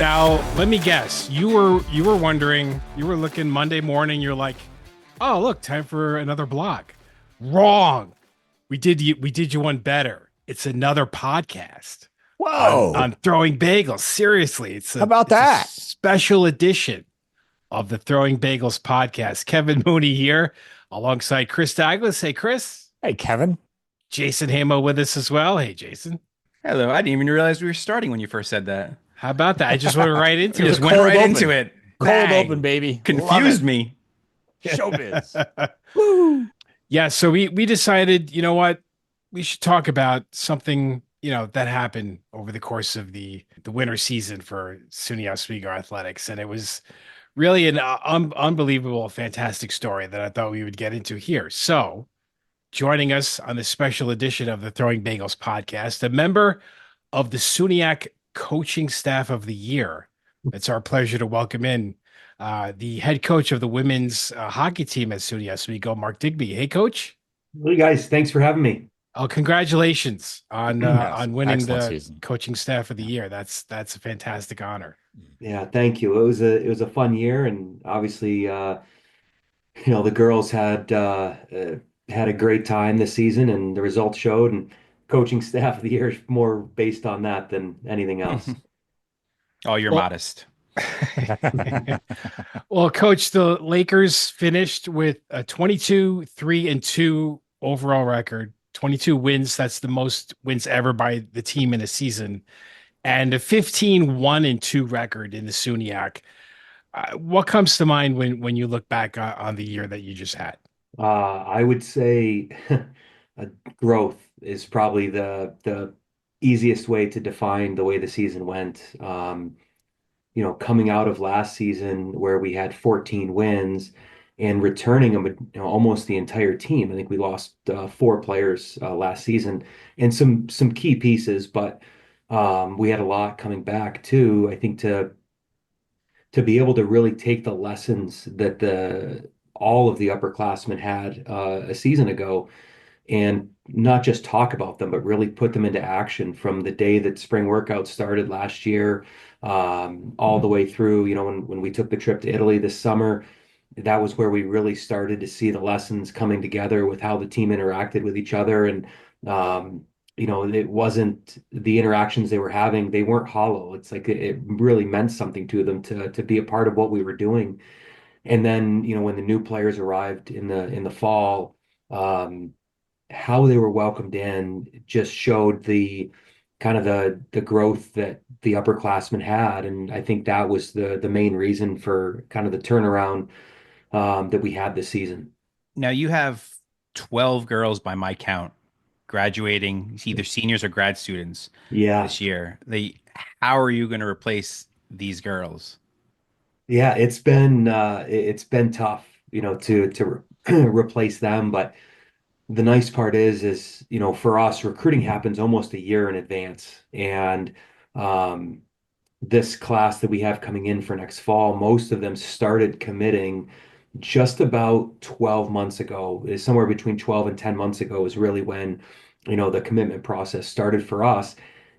Now, let me guess. You were wondering, you were looking Monday morning, you're like, "Oh, look, time for another block." Wrong. We did you one better. It's another podcast Whoa. on Throwing Bagels. Seriously, How about it's a that? special edition of the Throwing Bagels podcast. Kevin Mooney here alongside Chris Douglas. Hey, Chris. Hey, Kevin. Jason Hamo with us as well. Hey, Jason. Hello, I didn't even realize we were starting when you first said that. How about that? I just went right We into just it. went cold right open. into it. Cold Bang. open, baby. Confused Love me. it. Showbiz. Woo. Yeah, so we decided, you know what, we should talk about something, that happened over the course of the winter season for SUNY Oswego athletics, and it was really an unbelievable, fantastic story that I thought we would get into here. So, joining us on this special edition of the Throwing Bagels podcast, a member of the SUNYAC Coaching Staff of the Year. It's our pleasure to welcome in the head coach of the women's hockey team at SUNY Oswego, Mark Digby. Hey, Coach. Hey guys, thanks for having me. Oh, congratulations on Yes, winning excellent the season. coaching staff of the year. That's a fantastic honor. Yeah, thank you. It was a fun year, and obviously, the girls had a great time this season, and the results showed. And coaching staff of the year is more based on that than anything else. Oh, you're Well- modest. Well, Coach, the Lakers finished with a 22-3-2 overall record, 22 wins. That's the most wins ever by the team in a season, and a 15-1-2 record in the SUNYAC. What comes to mind when you look back on the year that you just had? I would say growth is probably the easiest way to define the way the season went. Coming out of last season where we had 14 wins and returning them, almost the entire team. I think we lost 4 players last season and some key pieces, but we had a lot coming back too. I think to be able to really take the lessons that all of the upperclassmen had a season ago and not just talk about them, but really put them into action from the day that spring workouts started last year, all the way through, when we took the trip to Italy this summer. That was where we really started to see the lessons coming together with how the team interacted with each other. And, it wasn't the interactions they were having, they weren't hollow. It's like it really meant something to them to be a part of what we were doing. And then, when the new players arrived in the fall, how they were welcomed in just showed the kind of the growth that the upperclassmen had. And I think that was the main reason for kind of the turnaround that we had this season. Now you have 12 girls by my count graduating, either seniors or grad students Yeah. this year. How are you going to replace these girls? Yeah, it's been tough, to replace them, but the nice part is, for us, recruiting happens almost a year in advance. And um, this class that we have coming in for next fall, most of them started committing just about 12 months ago. Is somewhere between 12 and 10 months ago is really when, the commitment process started for us.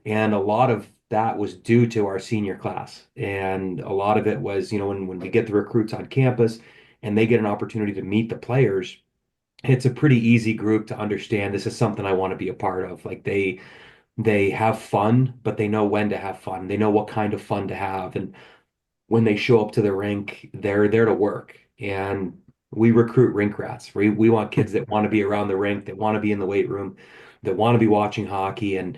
And a lot of that was due to our senior class. And a lot of it was, when we get the recruits on campus and they get an opportunity to meet the players, it's a pretty easy group to understand this is something I want to be a part of. Like they have fun, but they know when to have fun. They know what kind of fun to have. And when they show up to the rink, they're there to work. And we recruit rink rats. We want kids that want to be around the rink, that want to be in the weight room, that want to be watching hockey. And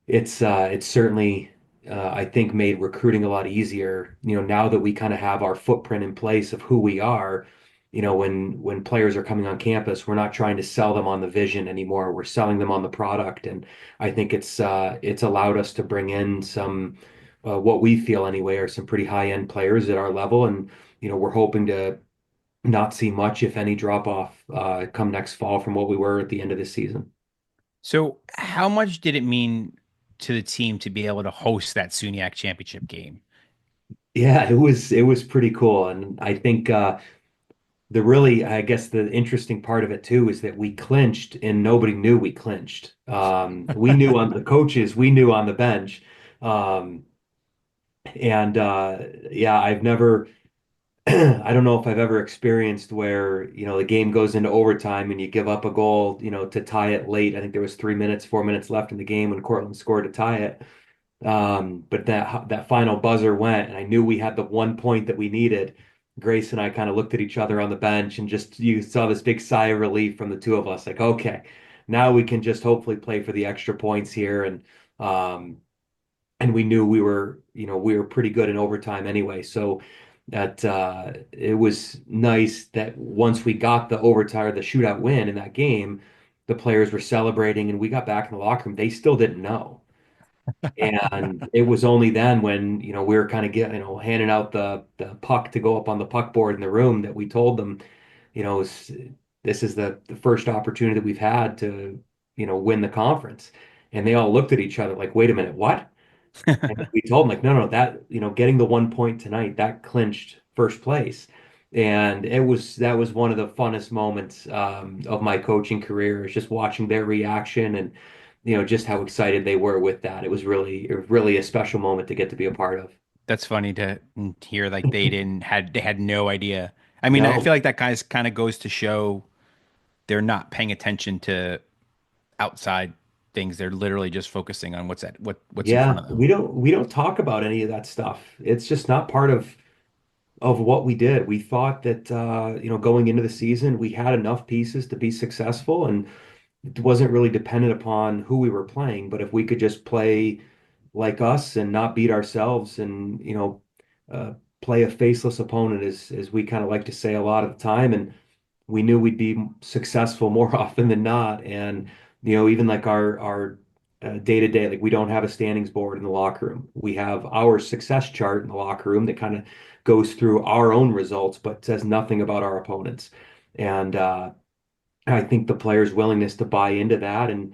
it's certainly I think made recruiting a lot easier, now that we kind of have our footprint in place of who we are. When players are coming on campus, we're not trying to sell them on the vision anymore. We're selling them on the product. And I think it's allowed us to bring in some what we feel anyway are some pretty high end players at our level. And we're hoping to not see much, if any, drop off come next fall from what we were at the end of this season. So how much did it mean to the team to be able to host that SUNYAC championship game? Yeah, it was pretty cool. And I think I guess the interesting part of it too is that we clinched and nobody knew we clinched. We knew on the coaches, we knew on the bench. Um, And yeah, I've never I don't know if I've ever experienced where, the game goes into overtime and you give up a goal, to tie it late. I think there was 3 minutes, 4 minutes left in the game when Cortland scored to tie it. But that final buzzer went, and I knew we had the 1 point that we needed. Grace and I kind of looked at each other on the bench, and just you saw this big sigh of relief from the two of us, like, okay, now we can just hopefully play for the extra points here. Um, and we knew we were pretty good in overtime anyway. So that it was nice that once we got the overtime or the shootout win in that game, the players were celebrating, and we got back in the locker room. They still didn't know. And it was only then when, we were kind of handing out the puck to go up on the puck board in the room that we told them, this is the first opportunity that we've had to, win the conference. And they all looked at each other like, wait a minute, what? And we told them like, no, no, that, getting the 1 point tonight, that clinched first place. And that was one of the funnest moments of my coaching career, is just watching their reaction and, just how excited they were with that. It was really a special moment to get to be a part of. That's funny to hear. Like they had no idea. I mean, I No, feel like that guys kind of goes to show they're not paying attention to outside things. They're literally just focusing on what's in front yeah, of them. we don't talk about any of that stuff. It's just not part of what we did. We thought that going into the season, we had enough pieces to be successful, and it wasn't really dependent upon who we were playing. But if we could just play like us and not beat ourselves, and uh, play a faceless opponent, as we kind of like to say a lot of the time, and we knew we'd be successful more often than not. And even like our day to day, like we don't have a standings board in the locker room. We have our success chart in the locker room that kind of goes through our own results, but says nothing about our opponents. And I think the players' willingness to buy into that, and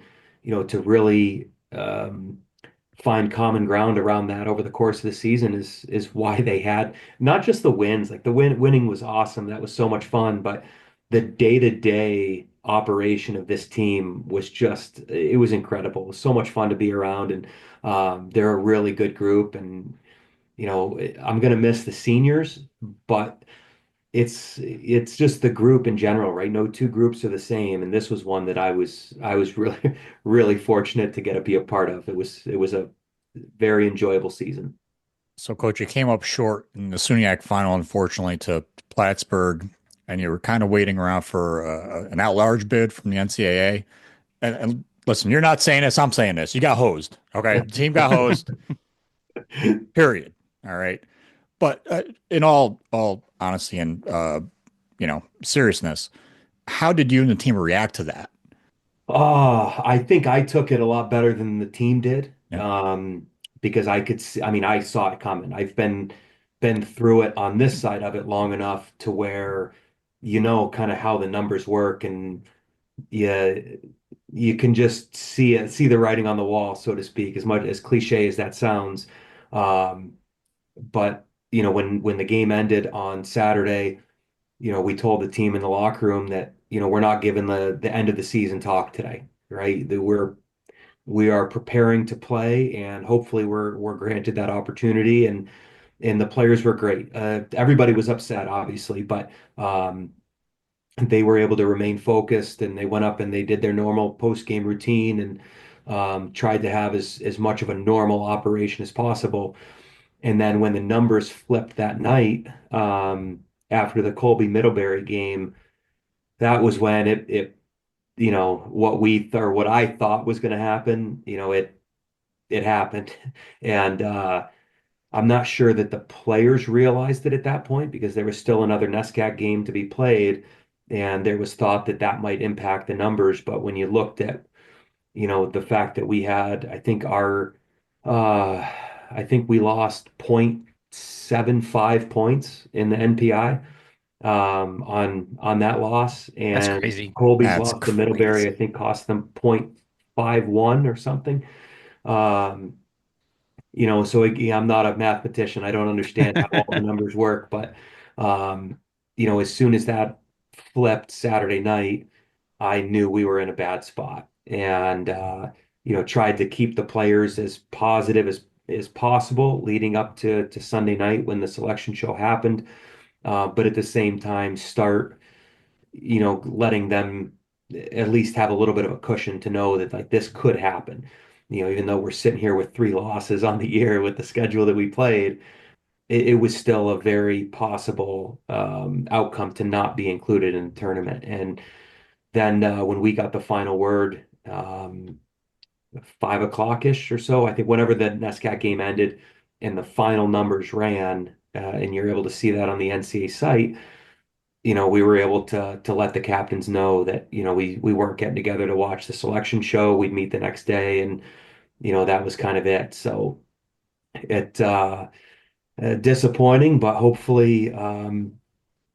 to really find common ground around that over the course of the season is why they had not just the wins. Like winning was awesome. That was so much fun, but the day-to-day operation of this team was just, it was incredible. It was so much fun to be around, and they're a really good group. And I'm gonna miss the seniors, but it's just the group in general, right? No two groups are the same, and this was one that I was really really fortunate to get to be a part of. It was a very enjoyable season. So, Coach, you came up short in the SUNYAC final, unfortunately, to Plattsburgh, and you were kind of waiting around for an at-large bid from the NCAA. And listen, you're not saying this; I'm saying this. You got hosed. Okay, the team got hosed. Period. All right. But in all honesty and seriousness, how did you and the team react to that? I think I took it a lot better than the team did. Yeah. Because I could see, I mean, I saw it coming. I've been through it on this side of it long enough to where kind of how the numbers work, and you can just see the writing on the wall, so to speak, as much as cliche as that sounds. Um, but when the game ended on Saturday, we told the team in the locker room that, we're not giving the end of the season talk today, right? That we are preparing to play, and hopefully we're granted that opportunity. And the players were great. Everybody was upset, obviously, but they were able to remain focused, and they went up and they did their normal post-game routine, and tried to have as much of a normal operation as possible. And then when the numbers flipped that night, after the Colby Middlebury game, that was when it what I thought was going to happen, it happened. And I'm not sure that the players realized it at that point, because there was still another NESCAC game to be played, and there was thought that that might impact the numbers. But when you looked at, the fact that we had, I think we lost 0.75 points in the NPI, on that loss, That's and crazy. Colby's That's loss to Middlebury, I crazy. think, cost them 0.51 or something. Um, so again, I'm not a mathematician. I don't understand how all the numbers work, but um, as soon as that flipped Saturday night, I knew we were in a bad spot, and tried to keep the players as positive as possible leading up to Sunday night when the selection show happened. But at the same time, start, letting them at least have a little bit of a cushion to know that like this could happen. Even though we're sitting here with 3 losses on the year with the schedule that we played, it was still a very possible outcome to not be included in the tournament. And then when we got the final word, 5 o'clock-ish or so, I think whenever the NESCAC game ended and the final numbers ran, and you're able to see that on the NCAA site, we were able to let the captains know that, we weren't getting together to watch the selection show. We'd meet the next day, and that was kind of it. So it disappointing, but hopefully,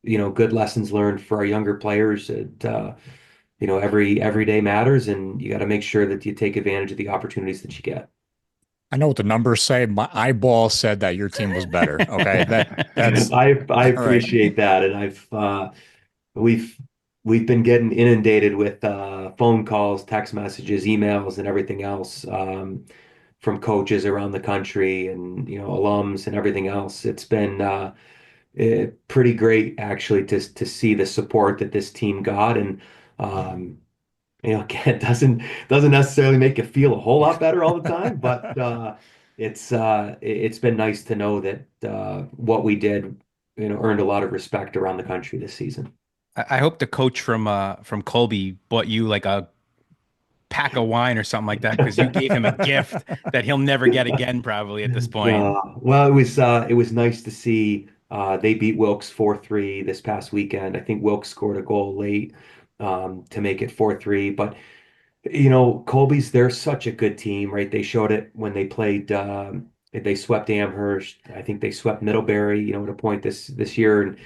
good lessons learned for our younger players. Every day matters, and you got to make sure that you take advantage of the opportunities that you get. I know what the numbers say. My eyeball said that your team was better. Okay, that's I all right. appreciate that, and we've we've been getting inundated with phone calls, text messages, emails, and everything else, from coaches around the country and alums and everything else. It's been pretty great actually to see the support that this team got, and um, again, it doesn't necessarily make you feel a whole lot better all the time, but it's been nice to know that what we did, earned a lot of respect around the country this season. I hope the coach from Colby bought you like a pack of wine or something like that because you gave him a gift that he'll never get again, probably at this point. Well, it was nice to see they beat Wilkes 4-3 this past weekend. I think Wilkes scored a goal late to make it 4-3, but Colby's, they're such a good team, right? They showed it when they played. They swept Amherst. I think they swept Middlebury. At a point this year, and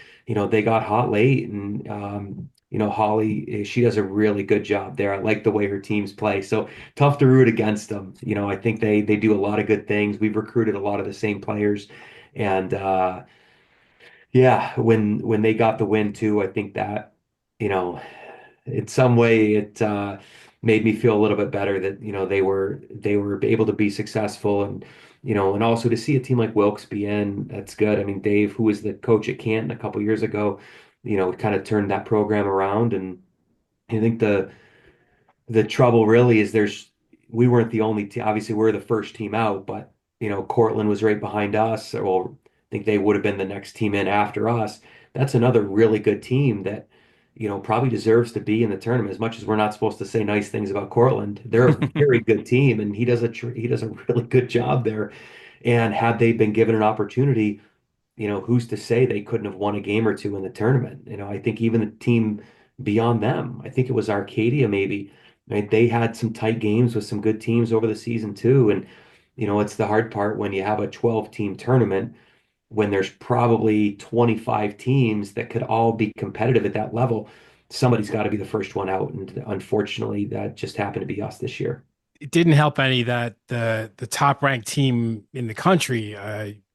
they got hot late. And Holly, she does a really good job there. I like the way her teams play. So tough to root against them. I think they do a lot of good things. We've recruited a lot of the same players, and yeah, when they got the win too, I think that you know in some way it made me feel a little bit better that they were able to be successful, and also to see a team like Wilkes be in, that's good. I mean, Dave, who was the coach at Canton a couple years ago, kind of turned that program around, and I think the trouble really is we weren't the only team. Obviously, we're the first team out, but Cortland was right behind us. Or I think they would have been the next team in after us. That's another really good team that probably deserves to be in the tournament. As much as we're not supposed to say nice things about Cortland, they're a very good team, and he does a really good job there. And had they been given an opportunity, who's to say they couldn't have won a game or two in the tournament? I think even the team beyond them, I think it was Arcadia maybe, right? They had some tight games with some good teams over the season too. And, it's the hard part when you have a 12-team tournament, when there's probably 25 teams that could all be competitive at that level. Somebody's got to be the first one out. And unfortunately, that just happened to be us this year. It didn't help any that the top ranked team in the country,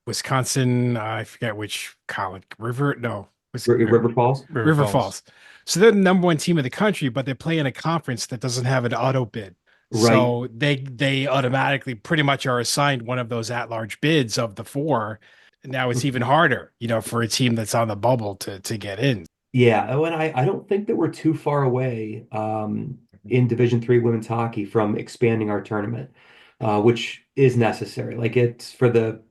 Wisconsin, I forget which college, River, no, was it River Falls? River Falls. So they're the number one team in the country, but they play in a conference that doesn't have an auto bid. Right. So they automatically pretty much are assigned one of those at-large bids of the four. And now it's even harder, for a team that's on the bubble to get in. Yeah, oh, and I don't think that we're too far away in Division III women's hockey from expanding our tournament, which is necessary. Like, it's for the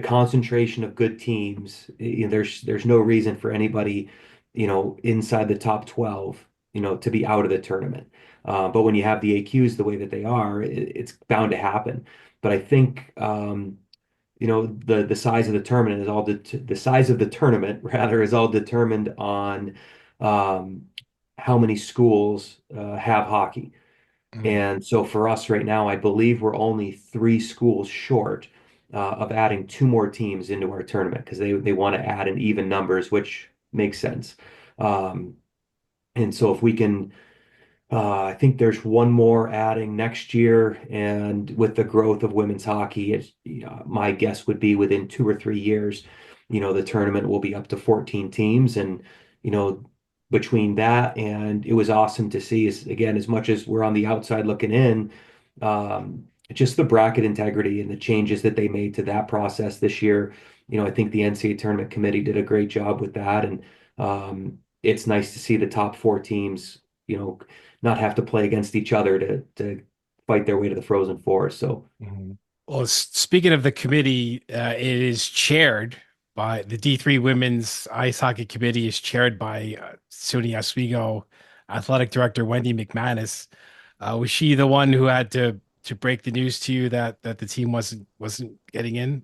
concentration of good teams. There's no reason for anybody, inside the top 12, to be out of the tournament. But when you have the AQs the way that they are, it's bound to happen. But I think the size of the tournament is all the size of the tournament rather is all determined on um, how many schools have hockey. Mhm. And so for us right now, I believe we're only 3 schools short of adding 2 more teams into our tournament because they want to add an even numbers, which makes sense. Um, and so if we can I think there's one more adding next year, and with the growth of women's hockey, my guess would be within 2 or 3 years, the tournament will be up to 14 teams, and you know, between that and it was awesome to see, again, as much as we're on the outside looking in, just the bracket integrity and the changes that they made to that process this year. I think the NCAA tournament committee did a great job with that. And it's nice to see the top four teams, not have to play against each other to fight their way to the Frozen Four. So Mhm. Well, speaking of the committee, it is chaired by the D3 Women's Ice Hockey Committee is chaired by SUNY Oswego Athletic Director Wendy McManus. Was she the one who had to break the news to you that the team wasn't getting in?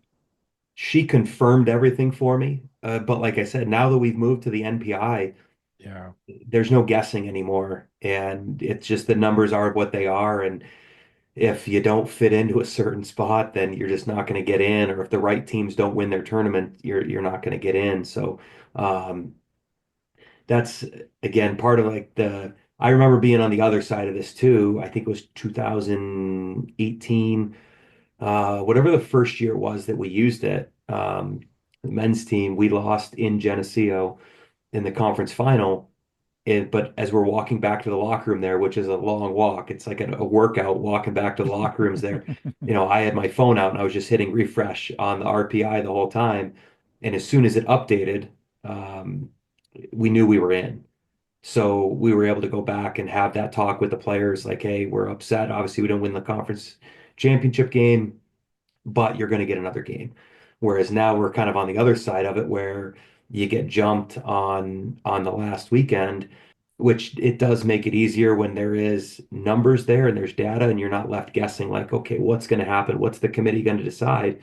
she confirmed everything for me. But like I said, now that we've moved to the NPI, Yeah. there's no guessing anymore. And it's just the numbers are what they are. And if you don't fit into a certain spot, then you're just not going to get in. Or if the right teams don't win their tournament, you're not going to get in. So um, that's again part of like I remember being on the other side of this too. I think it was 2018, whatever the first year was that we used it. The men's team, we lost in Geneseo in the conference final. But as we're walking back to the locker room there, which is a long walk, it's like a workout walking back to the locker rooms there. I had my phone out and I was just hitting refresh on the RPI the whole time. And as soon as it updated, um, we knew we were in. So we were able to go back and have that talk with the players like, hey, we're upset. Obviously, we don't win the conference championship game, but you're going to get another game. Whereas now we're kind of on the other side of it where you get jumped on the last weekend, which it does make it easier when there is numbers there and there's data and you're not left guessing like, okay, what's going to happen? What's the committee going to decide?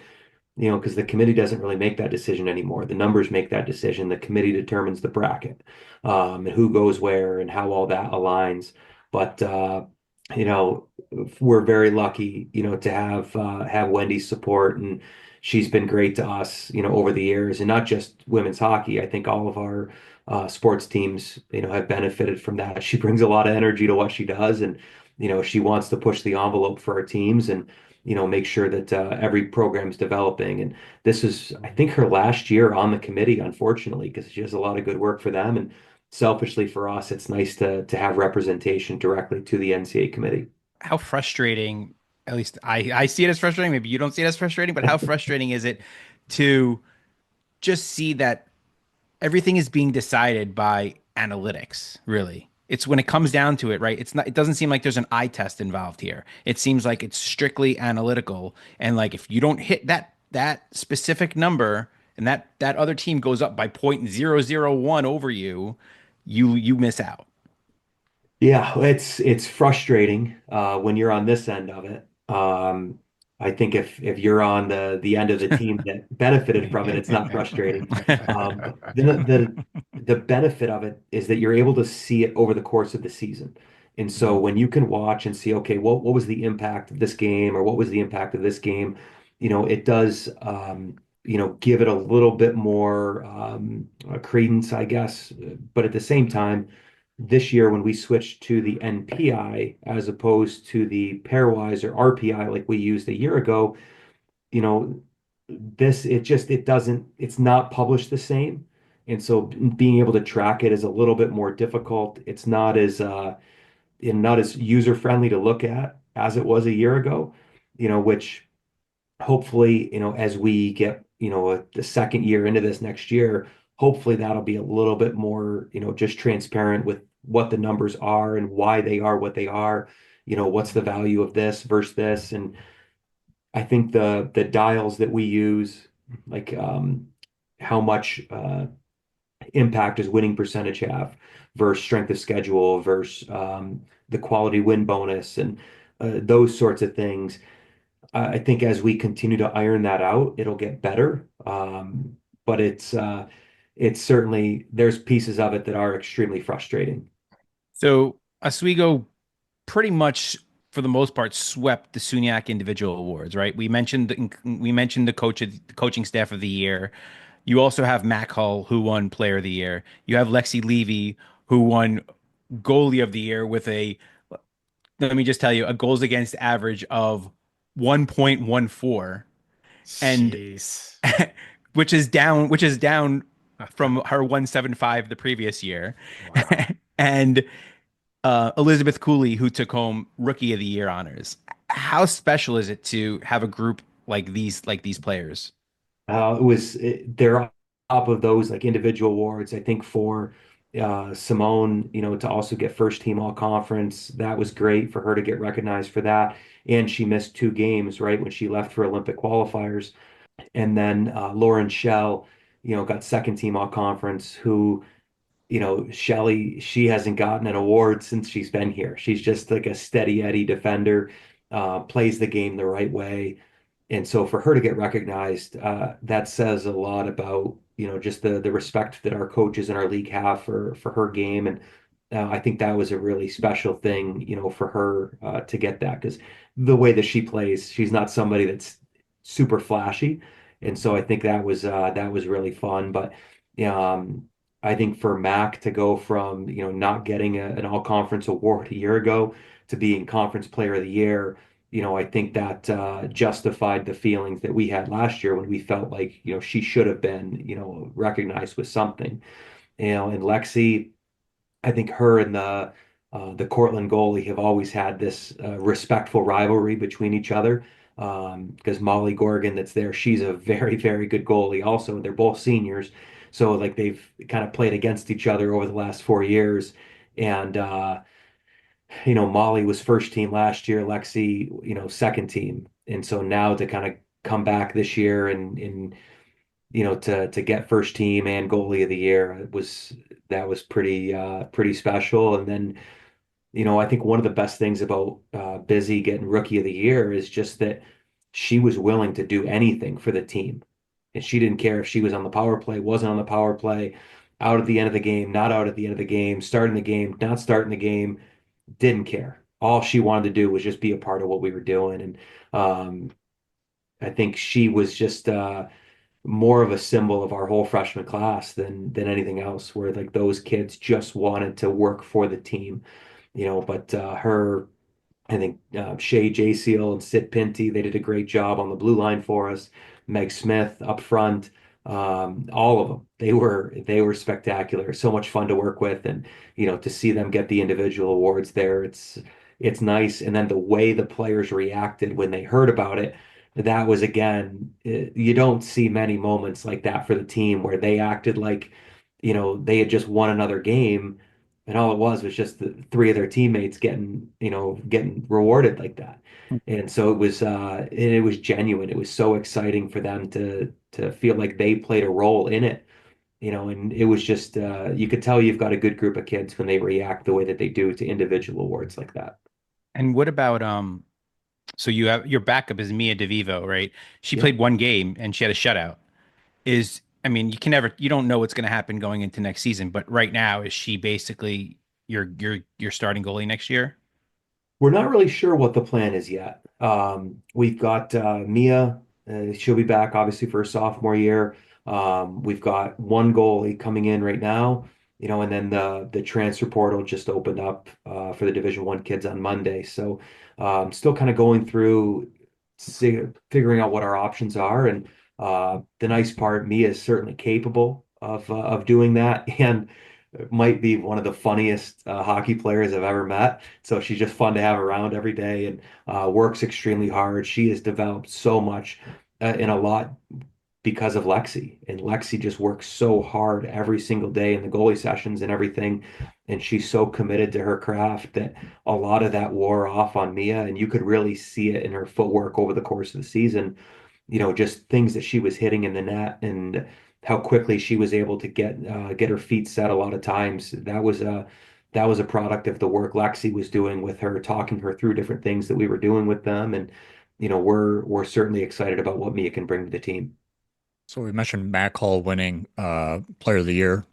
Because the committee doesn't really make that decision anymore. The numbers make that decision. The committee determines the bracket, and who goes where and how all that aligns. But you know, we're very lucky, to have Wendy's support, and she's been great to us, over the years, and not just women's hockey. I think all of our sports teams, have benefited from that. She brings a lot of energy to what she does, and she wants to push the envelope for our teams, and make sure that every program is developing. And this is, I think, her last year on the committee, unfortunately, because she does a lot of good work for them. And selfishly for us, it's nice to have representation directly to the NCAA committee. How frustrating, at least I see it as frustrating. Maybe you don't see it as frustrating, but how frustrating is it to just see that everything is being decided by analytics, really? It's when it comes down to it, right? It's not, it doesn't seem like there's an eye test involved here. It seems like it's strictly analytical. And like if you don't hit that specific number and that other team goes up by 0.001 over you, you miss out. Yeah, it's frustrating when you're on this end of it. I think if you're on the end of the team that benefited from it, it's not frustrating. The benefit of it is that you're able to see it over the course of the season. And so when you can watch and see, okay, what was the impact of this game or what was the impact of this game, it does give it a little bit more credence, I guess. But at the same time, this year when we switched to the NPI as opposed to the pairwise or RPI like we used a year ago, you know, it's not published the same. And so being able to track it is a little bit more difficult. It's not as user friendly to look at as it was a year ago, which hopefully, as we get, the second year into this next year, hopefully that'll be a little bit more, just transparent with what the numbers are and why they are what they are. What's the value of this versus this? And I think the dials that we use, like how much impact does winning percentage have versus strength of schedule versus the quality win bonus and those sorts of things. I think as we continue to iron that out, it'll get better. But it's certainly there's pieces of it that are extremely frustrating. So Oswego pretty much, for the most part, swept the SUNYAC individual awards, right? We mentioned the coaching staff of the year. You also have Mac Hull, who won Player of the Year. You have Lexi Levy, who won Goalie of the Year with let me just tell you, a goals against average of 1.14, and Jeez. which is down from her 1.75 the previous year. Wow. And Elizabeth Cooley, who took home Rookie of the Year honors. how special is it to have a group like these players? They're on top of those like individual awards. I think for Simone, to also get first team all conference, that was great for her to get recognized for that. And she missed 2 games, right, when she left for Olympic qualifiers. And then Lauren Shell, got second team all conference, who, Shelly, she hasn't gotten an award since she's been here. She's just like a steady Eddie defender, plays the game the right way. And so for her to get recognized, that says a lot about, just the respect that our coaches in our league have for her game. And I think that was a really special thing, for her to get that, because the way that she plays, she's not somebody that's super flashy. And so I think that was really fun. But I think for Mac to go from, not getting an all conference award a year ago to being conference player of the year, I think that justified the feelings that we had last year when we felt like, she should have been, recognized with something. And Lexi, I think her and the Cortland goalie have always had this respectful rivalry between each other. Because Molly Gorgon, that's there, she's a very, very good goalie also. They're both seniors. So like they've kind of played against each other over the last 4 years. And Molly was first team last year, Lexi, second team. And so now to kind of come back this year and to get first team and goalie of the year, that was pretty special. And then, I think one of the best things about Busy getting rookie of the year is just that she was willing to do anything for the team. And she didn't care if she was on the power play, wasn't on the power play, out at the end of the game, not out at the end of the game, starting the game, not starting the game, didn't care. All she wanted to do was just be a part of what we were doing. And I think she was just more of a symbol of our whole freshman class than anything else, where like those kids just wanted to work for the team, but her, I think Shay J Seal and Sid Pinty, they did a great job on the blue line for us. Meg Smith up front, all of them, they were spectacular. So much fun to work with, and to see them get the individual awards there, it's nice. And then the way the players reacted when they heard about it, that was again, you don't see many moments like that for the team where they acted like they had just won another game, and all it was just the three of their teammates getting rewarded like that. And so it was genuine. It was so exciting for them to feel like they played a role in it, and it was just you could tell you've got a good group of kids when they react the way that they do to individual awards like that. And what about so you have your backup is Mia DeVivo, right? She Yeah. played one game and she had a shutout. I mean, you don't know what's going to happen going into next season, but right now is she basically your starting goalie next year? We're not really sure what the plan is yet. We've got Mia. She'll be back obviously for her sophomore year. We've got one goalie coming in right now, and then the transfer portal just opened up for the Division 1 kids on Monday. So still kind of going through, figuring out what our options are. And the nice part, Mia is certainly capable of doing that, and might be one of the funniest hockey players I've ever met. So she's just fun to have around every day, and works extremely hard. She has developed so much in a lot because of Lexi. And Lexi just works so hard every single day in the goalie sessions and everything. And she's so committed to her craft that a lot of that wore off on Mia. And you could really see it in her footwork over the course of the season, just things that she was hitting in the net and how quickly she was able to get her feet set a lot of times. That was a product of the work Lexi was doing with her, talking her through different things that we were doing with them. And we're certainly excited about what Mia can bring to the team. So we mentioned Mac Hall winning Player of the Year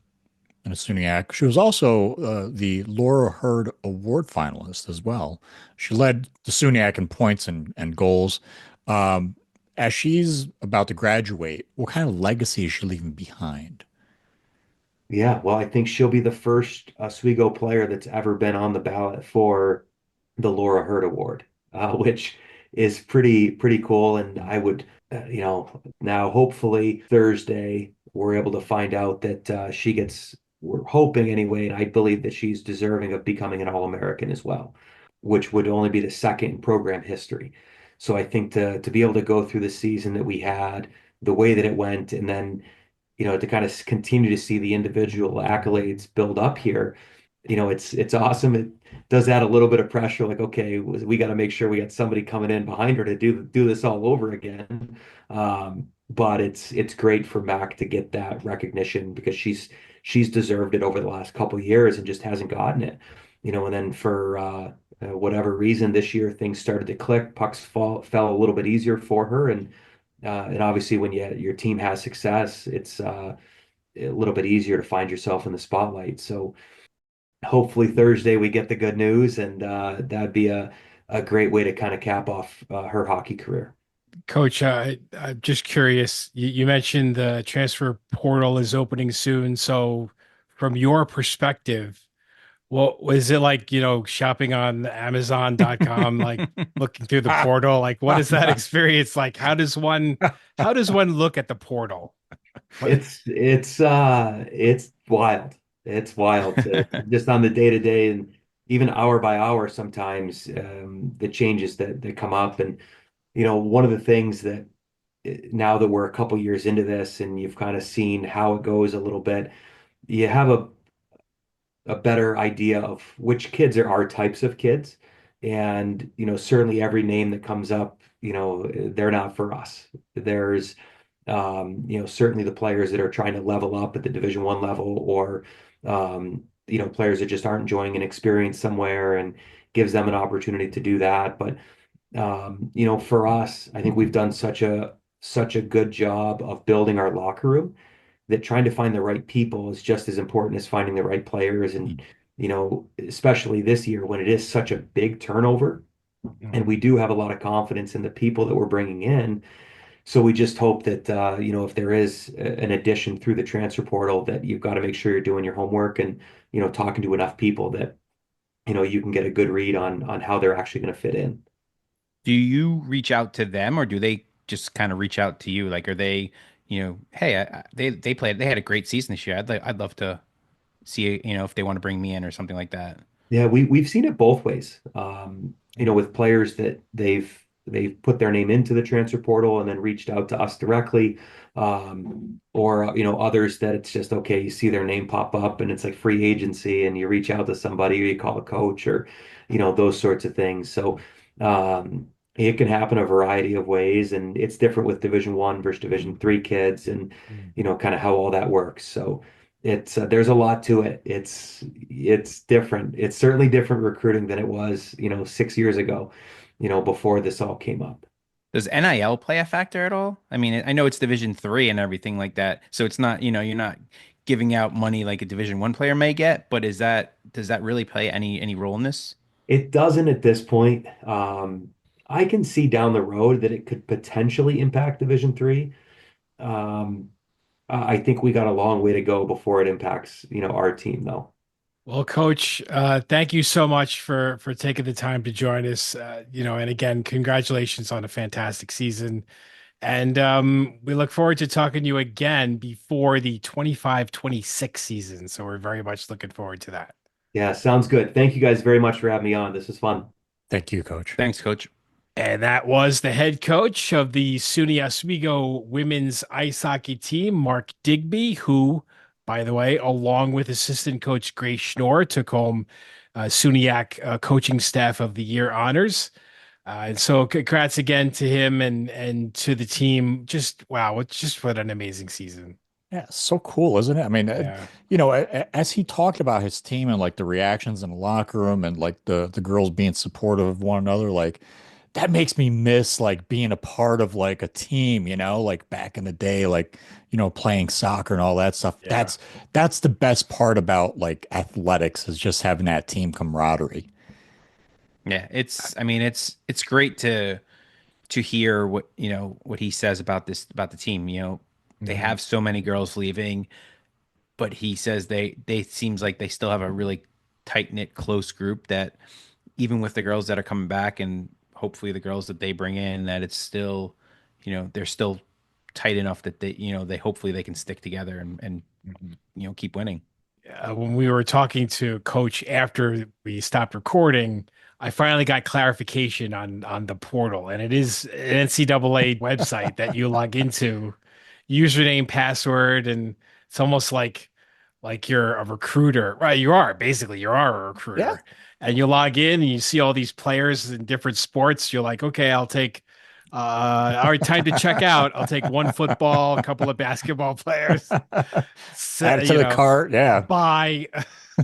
in a SUNYAC. She was also the Laura Hurd Award finalist as well. She led the SUNYAC in points and goals. Um, as she's about to graduate, what kind of legacy is she leaving behind? Yeah, well, I think she'll be the first Oswego player that's ever been on the ballot for the Laura Hurd Award, which is pretty cool. And I would, now hopefully Thursday we're able to find out that she gets. We're hoping anyway, and I believe that she's deserving of becoming an All-American as well. which would only be the second in program history. So I think to be able to go through the season that we had, the way that it went, and then to kind of continue to see the individual accolades build up here, it's awesome. It does add a little bit of pressure, like, okay, we got to make sure we got somebody coming in behind her to do this all over again. But it's great for Mac to get that recognition because she's deserved it over the last couple of years and just hasn't gotten it. And then for whatever reason this year things started to click, fell a little bit easier for her, and obviously when your team has success, it's a little bit easier to find yourself in the spotlight. So hopefully Thursday we get the good news, and that'd be a great way to kind of cap off her hockey career. Coach, I'm just curious. You mentioned the transfer portal is opening soon. So, from your perspective, well, was it like, shopping on Amazon.com, like looking through the portal? Like, what is that experience like? How does one look at the portal? What? It's wild. It's wild just on the day to day and even hour by hour sometimes, the changes that come up. And one of the things that, now that we're a couple years into this and you've kind of seen how it goes a little bit, you have a better idea of which kids are our types of kids. And, certainly every name that comes up, they're not for us. There's, certainly the players that are trying to level up at the Division 1 level, or, players that just aren't enjoying an experience somewhere and gives them an opportunity to do that. But, for us, I think we've done such a good job of building our locker room that trying to find the right people is just as important as finding the right players. And, especially this year when it is such a big turnover, and we do have a lot of confidence in the people that we're bringing in. So we just hope that, if there is an addition through the transfer portal, that you've got to make sure you're doing your homework and, talking to enough people that, you can get a good read on how they're actually going to fit in. Do you reach out to them or do they just kind of reach out to you? Like, are they, hey, they played, they had a great season this year. I'd love to see, if they want to bring me in or something like that. Yeah, we've seen it both ways. With players that they've put their name into the transfer portal and then reached out to us directly, or others that it's just okay. You see their name pop up and it's like free agency, and you reach out to somebody, or you call a coach, or those sorts of things. So it can happen a variety of ways, and it's different with Division 1 versus Division 3 kids, and Mm. kind of how all that works. So it's there's a lot to it. It's different. It's certainly different recruiting than it was, 6 years ago, before this all came up. Does NIL play a factor at all? I mean, I know it's Division 3 and everything like that. So it's not, you're not giving out money like a Division 1 player may get, but does that really play any role in this? It doesn't at this point. I can see down the road that it could potentially impact Division 3. Um, I think we got a long way to go before it impacts, our team though. Well, Coach, thank you so much for taking the time to join us. And again, congratulations on a fantastic season. And we look forward to talking to you again before the 25-26 season. So we're very much looking forward to that. Yeah, sounds good. Thank you guys very much for having me on. This was fun. Thank you, Coach. Thanks, Coach. And that was the head coach of the SUNY Oswego women's ice hockey team, Mark Digby, who, by the way, along with assistant coach Grace Schnorr, took home SUNYAC Coaching Staff of the Year honors. And so congrats again to him and to the team. Just wow, just what an amazing season. Yeah, so cool, isn't it? I mean, Yeah. as he talked about his team and like the reactions in the locker room and like the girls being supportive of one another, like that makes me miss like being a part of like a team, like back in the day, like, playing soccer and all that stuff. Yeah. That's the best part about like athletics is just having that team camaraderie. Yeah, I mean, it's great to hear what he says about about the team. They Mhm. have so many girls leaving, but he says they seems like they still have a really tight knit, close group that even with the girls that are coming back and hopefully the girls that they bring in, that it's still, they're still tight enough that they hopefully they can stick together and Mhm. keep winning. When we were talking to Coach after we stopped recording, I finally got clarification on the portal, and it is an NCAA website that you log into, username, password, and it's almost like you're a recruiter. Right, you are basically you are a Yeah. recruiter. And you log in and you see all these players in different sports. You're like, okay, I'll take all right, time to check out. I'll take one football, a couple of basketball players. Add it to You the know, cart. Yeah. buy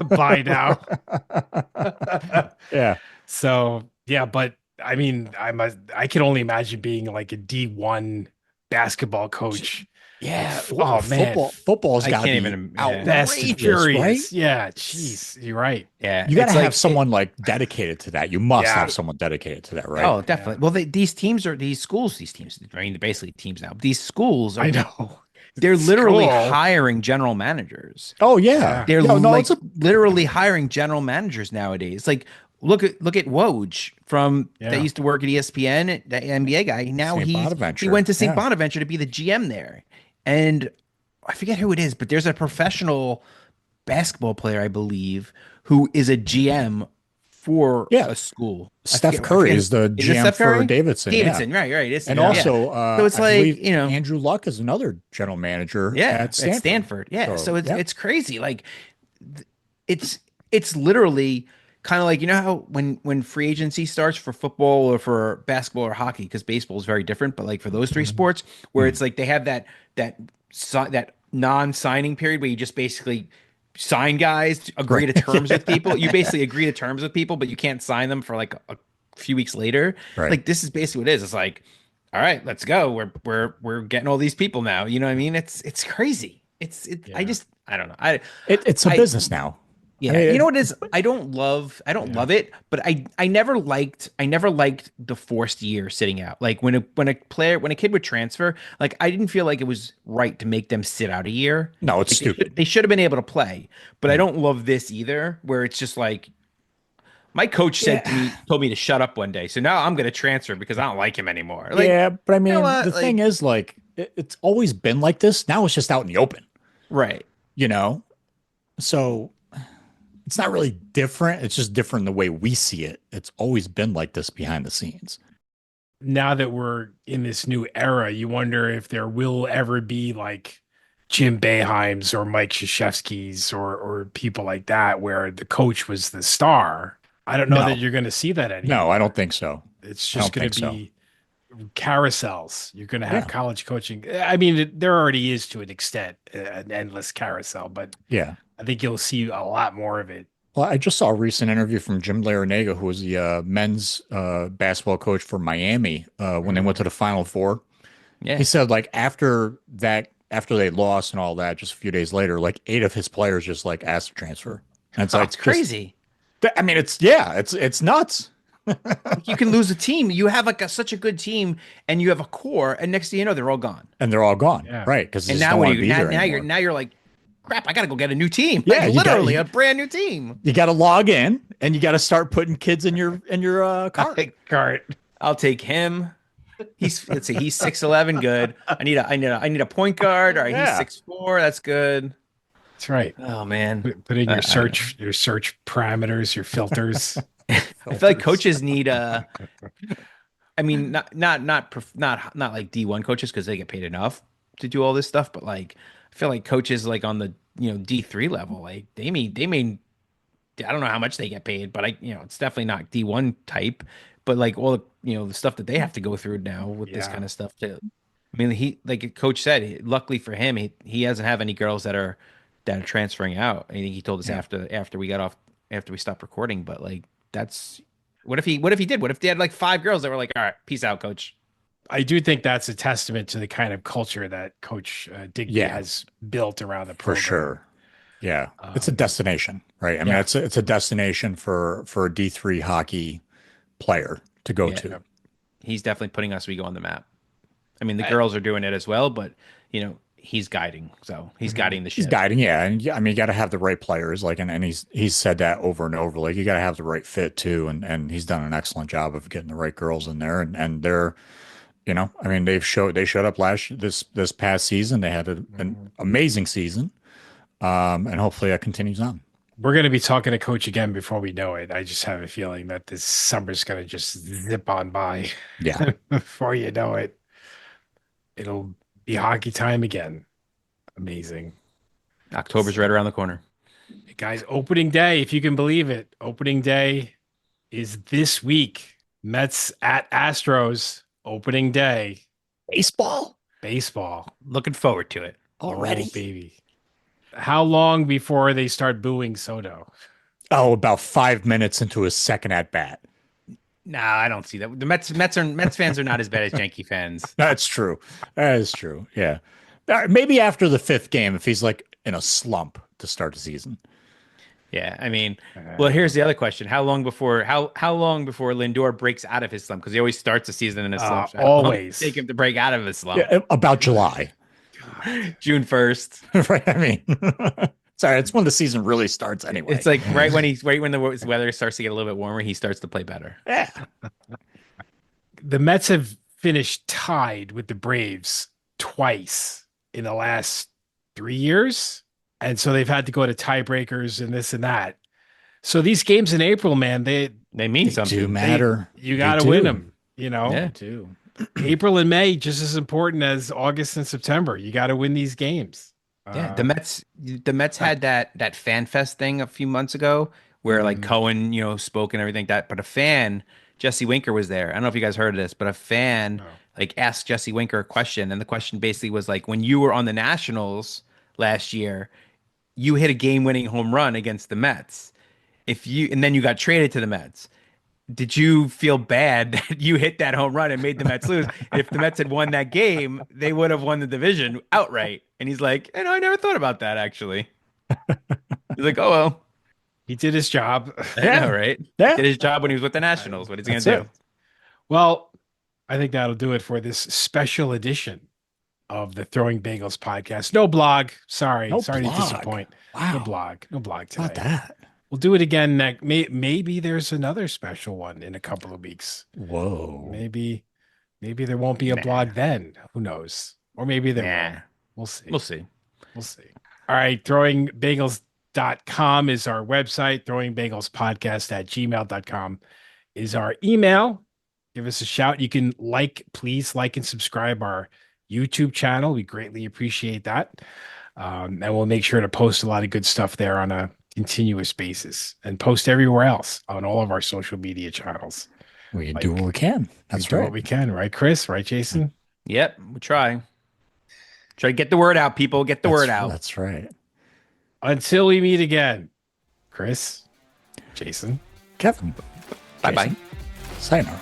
buy now. Yeah. So yeah, but I mean, I can only imagine being like a D1 basketball coach. Yeah. Oh man, Football's I got to can't be even. Fast and outrageous, right? Furious. Yeah, jeez, you're right. Yeah, You got to it's have like someone like dedicated to that. You must Yeah. have someone dedicated to that, right? Oh, definitely. Well, these teams are these schools. These teams. I mean, they're basically teams now. These schools are. I know. They're literally School. hiring general managers. Oh yeah. Yeah. They're No, like it's a literally hiring general managers nowadays. Like look at Woj from Yeah. that used to work at ESPN, the NBA guy. Now St. he Bonaventure. went to St. Yeah. Bonaventure to be the GM there. And I forget who it is, but there's a professional basketball player, I believe, who is a GM for Yeah. a school. Steph Curry is the Is it GM Steph for Curry? Davidson. Yeah. Davidson, right. It's, And yeah. also, So it's I like, believe you know, Andrew Luck is another general manager yeah, at Stanford. Yeah. So yeah. it's crazy. Like it's literally kind of like, you know how when free agency starts for football or for basketball or hockey, because baseball is very different, but like for those three sports where it's like they have that non-signing period where you just basically sign guys, agree to terms with people. You basically agree to terms with people, but you can't sign them for like a few weeks later. Right. Like this is basically what it is. It's like, all right, let's go. We're getting all these people now. You know what I mean? It's crazy. Yeah. I don't know. It's a I- business now. Yeah, I mean, you know what it is? I don't love it, but I never liked the forced year sitting out. Like when a kid would transfer, like I didn't feel like it was right to make them sit out a year. No, it's Like, stupid. they should have been able to play, but I don't love this either, where it's just like my coach told me to shut up one day, so now I'm going to transfer because I don't like him anymore. Like, Yeah, but I mean, know what? the thing is, like, it's always been like this. Now it's just out in the open, right? you know? So it's not really different. It's just different the way we see it. It's always been like this behind the scenes. Now that we're in this new era, you wonder if there will ever be like Jim Boeheim's or Mike Krzyzewski's or people like that where the coach was the star. I don't know No. that you're going to see that anymore. No, I don't think so. It's I just don't going to think be carousels. You're going to have Yeah. college coaching. I mean, there already is to an extent an endless carousel, but Yeah. I think you'll see a lot more of it. Well, I just saw a recent interview from Jim Larinaga, who was the men's basketball coach for Miami when they went to the Final Four. Yeah, He said, like, after they lost and all that, just a few days later, like 8 of his players just like asked to transfer. And it's like it's crazy. I mean, it's nuts. You can lose a team. You have like such a good team, and you have a core, and next thing you know, they're all gone. And they're all gone. Yeah. Right. Because And don't now what want do to you be there now anymore. you're like, crap, I gotta go get a new team. Yeah, Like you got- literally you- a brand new team. You got to log in and you got to start putting kids in your cart. Cart. I'll take him. Let's see, he's 6'11", good. I need a point guard. All right, Yeah. he's 6'4", that's good. That's right. Oh man. Put in I your don't search parameters, your filters. I feel like coaches need I mean not like D1 coaches because they get paid enough to do all this stuff, but like I feel like coaches like on the D3 level, like they may I don't know how much they get paid, but it's definitely not D1 type, but like all the stuff that they have to go through now with this Yeah. kind of stuff too. I mean, he like a coach said, luckily for him, he doesn't have any girls that are transferring out. I think he told us after we stopped recording, but like that's what if he did? What if they had like 5 girls that were like, all right, peace out, coach. I do think that's a testament to the kind of culture that Coach Digby Yeah. has built around the For program. sure. Yeah. It's a destination, right? I mean, yeah. it's a destination for a D3 hockey player to go to. He's definitely putting Oswego on the map. I mean, the girls are doing it as well, but he's guiding. So he's guiding the ship. He's guiding, yeah. And I mean, you got to have the right players, like, and he's said that over and over. Like, you got to have the right fit too. And he's done an excellent job of getting the right girls in there. And they're, I mean, they showed up this past season. They had an amazing season. And hopefully that continues on. we're going to be talking to Coach again before we know it. I just have a feeling that this summer's going to just zip on by. Yeah. Before you know it, it'll be hockey time again. Amazing. October's right around the corner. Guys, opening day, if you can believe it. Opening day is this week. Mets at Astros. Opening day. Baseball Baseball. Looking forward to it. already. Oh, baby. How long before they start booing Soto? Oh, about 5 minutes into his second at bat. Nah, I don't see that. The Mets fans are not as bad as Yankee fans. That's true. That is true. Yeah. Maybe after the fifth game, if he's like in a slump to start the season. Yeah, I mean, well, here's the other question: how long before Lindor breaks out of his slump? Because he always starts the season in a slump. So how long Always. does it take him to break out of his slump. Yeah, about July. June 1st. Right. I mean, sorry, it's when the season really starts anyway. It's like right when the weather starts to get a little bit warmer, he starts to play better. Yeah. The Mets have finished tied with the Braves twice in the last 3 years. And so they've had to go to tiebreakers and this and that. So these games in April, man, they mean something. do matter. you got to win them, Yeah. They do. April and May just as important as August and September. You got to win these games. Yeah, the Mets had that fan fest thing a few months ago where like Cohen, spoke and everything like that. But a fan, Jesse Winker, was there. I don't know if you guys heard of this, but a fan like asked Jesse Winker a question, and the question basically was like, when you were on the Nationals last year, you hit a game-winning home run against the Mets. And then you got traded to the Mets. Did you feel bad that you hit that home run and made the Mets lose? If the Mets had won that game, they would have won the division outright. And he's like, I never thought about that, actually. He's like, oh, well. He did his job. I know, right? Yeah. Did his job when he was with the Nationals. What is he going to do? Well, I think that'll do it for this special edition of the Throwing Bagels podcast. No blog. Sorry No to blog. disappoint. Wow. No blog today. Not that. We'll do it again next. Maybe there's another special one in a couple of weeks. Whoa. Maybe there won't be a blog then. Who knows? Or maybe there will. We'll see. We'll see. All right. Throwingbagels.com is our website. Throwingbagelspodcast@gmail.com is our email. Give us a shout. You can please like and subscribe our YouTube channel. We greatly appreciate that. And we'll make sure to post a lot of good stuff there on a continuous basis and post everywhere else on all of our social media channels. We do what we can. That's do right. what we can, right, Chris? Right, Jason? Yep, we try. Try to get the word out, people. Get the word out. That's right. Until we meet again, Chris, Jason, Kevin. Bye-bye. Sayonara.